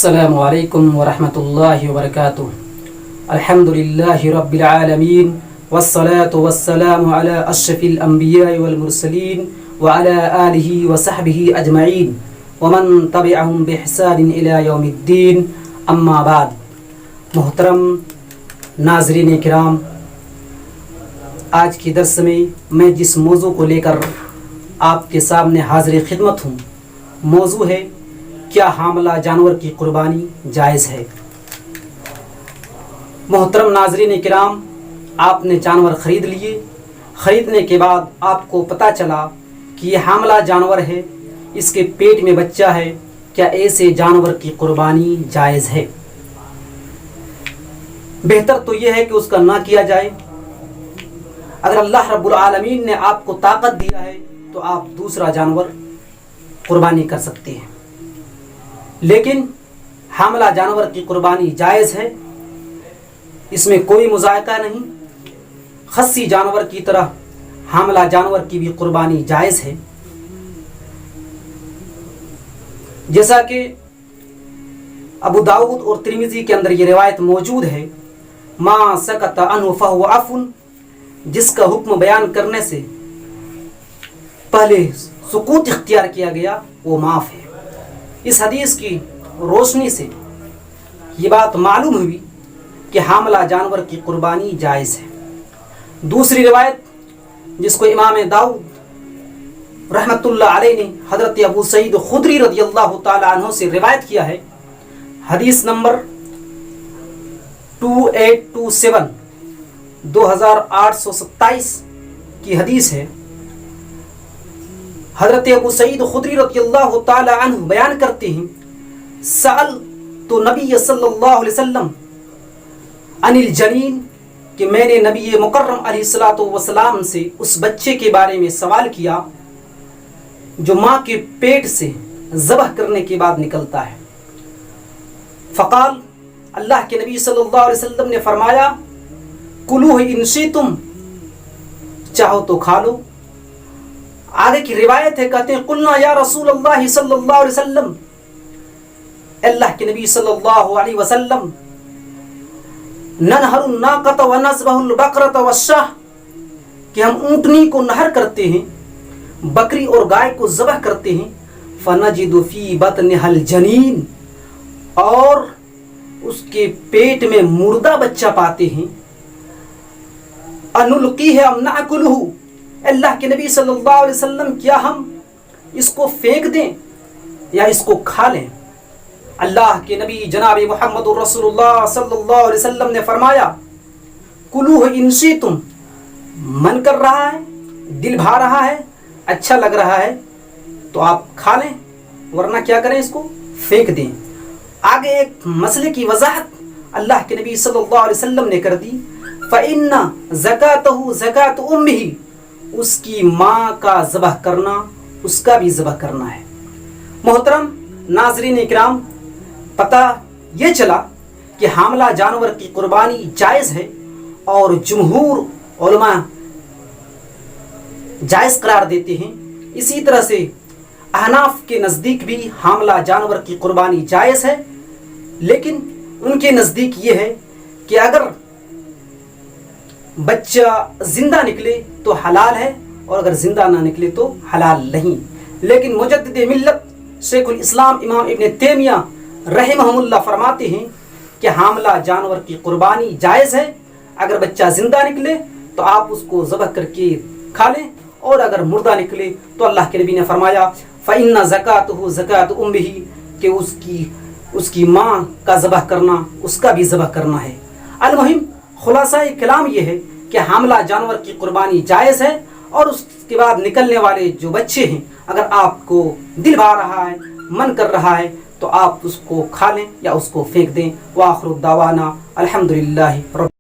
السلام علیکم ورحمۃ اللہ وبرکاتہ۔ الحمد للہ رب العالمین والصلاة والسلام علی اشرف الانبیاء والمرسلین وعلی آلہ وصحبہ اجمعین ومن تبعہم بإحسان الی یوم الدین، اما بعد۔ محترم ناظرین کرام، آج کے درس میں جس موضوع کو لے کر آپ کے سامنے حاضر خدمت ہوں، موضوع ہے کیا حاملہ جانور کی قربانی جائز ہے؟ محترم ناظرین کرام، آپ نے جانور خرید لیے، خریدنے کے بعد آپ کو پتہ چلا کہ یہ حاملہ جانور ہے، اس کے پیٹ میں بچہ ہے، کیا ایسے جانور کی قربانی جائز ہے؟ بہتر تو یہ ہے کہ اس کا نہ کیا جائے۔ اگر اللہ رب العالمین نے آپ کو طاقت دیا ہے تو آپ دوسرا جانور قربانی کر سکتے ہیں، لیکن حاملہ جانور کی قربانی جائز ہے، اس میں کوئی مذائقہ نہیں۔ خصی جانور کی طرح حاملہ جانور کی بھی قربانی جائز ہے، جیسا کہ ابو داؤد اور ترمذی کے اندر یہ روایت موجود ہے، ما سکت عنہ فہو عفو، جس کا حکم بیان کرنے سے پہلے سکوت اختیار کیا گیا وہ معاف ہے۔ اس حدیث کی روشنی سے یہ بات معلوم ہوئی کہ حاملہ جانور کی قربانی جائز ہے۔ دوسری روایت جس کو امام داؤد رحمۃ اللہ علیہ نے حضرت ابو سعید خدری رضی اللہ تعالی عنہ سے روایت کیا ہے، حدیث نمبر 2827 2827 کی حدیث ہے۔ حضرت ابو سعید خدری رضی اللہ تعالی عنہ بیان کرتے ہیں، سألت نبی صلی اللہ علیہ وسلم عن الجنین، کہ میں نے نبی مکرم علیہ الصلوۃ والسلام سے اس بچے کے بارے میں سوال کیا جو ماں کے پیٹ سے ذبح کرنے کے بعد نکلتا ہے۔ فقال، اللہ کے نبی صلی اللہ علیہ وسلم نے فرمایا، کلوہ ان شئتم، چاہو تو کھا لو۔ آگے کی روایت ہے، کہتے ہیں قلنا یا رسول اللہ صلی اللہ علیہ وسلم، اللہ کے نبی صلی اللہ علیہ وسلم، ننہر الناقۃ ونذبح البقرۃ والشاہ، کہ ہم اونٹنی کو نہر کرتے ہیں، بکری اور گائے کو ذبح کرتے ہیں، فنجد فی بطنها الجنین، اور اس کے پیٹ میں مردہ بچہ پاتے ہیں، انلقیہ ام ناکلہ، اللہ کے نبی صلی اللہ علیہ وسلم کیا ہم اس کو پھینک دیں یا اس کو کھا لیں؟ اللہ کے نبی جناب محمد رسول اللہ صلی اللہ علیہ وسلم نے فرمایا، کلوہ ان شئتم، من کر رہا ہے، دل بھا رہا ہے، اچھا لگ رہا ہے تو آپ کھا لیں، ورنہ کیا کریں، اس کو پھینک دیں۔ آگے ایک مسئلے کی وضاحت اللہ کے نبی صلی اللہ علیہ وسلم نے کر دی، فَإِنَّ زَكَاتَهُ زَكَاتُ أُمِّهِ، اس کی ماں کا ذبح کرنا اس کا بھی ذبح کرنا ہے۔ محترم ناظرین اکرام، پتہ یہ چلا کہ حاملہ جانور کی قربانی جائز ہے، اور جمہور علماء جائز قرار دیتے ہیں۔ اسی طرح سے احناف کے نزدیک بھی حاملہ جانور کی قربانی جائز ہے، لیکن ان کے نزدیک یہ ہے کہ اگر بچہ زندہ نکلے تو حلال ہے، اور اگر زندہ نہ نکلے تو حلال نہیں۔ لیکن مجدد ملت شیخ الاسلام امام ابن تیمیہ رحمہم اللہ فرماتے ہیں کہ حاملہ جانور کی قربانی جائز ہے، اگر بچہ زندہ نکلے تو آپ اس کو ذبح کر کے کھا لیں، اور اگر مردہ نکلے تو اللہ کے نبی نے فرمایا فَإِنَّ زَكَاتُهُ زَكَاتُ أُمِّهِ، کہ اس کی ماں کا ذبح کرنا اس کا بھی ذبح کرنا ہے۔ المہم خلاصہ کلام یہ ہے کہ حاملہ جانور کی قربانی جائز ہے، اور اس کے بعد نکلنے والے جو بچے ہیں، اگر آپ کو دل بھا رہا ہے، من کر رہا ہے، تو آپ اس کو کھا لیں یا اس کو پھینک دیں۔ وآخر الدعوانا الحمدللہ رب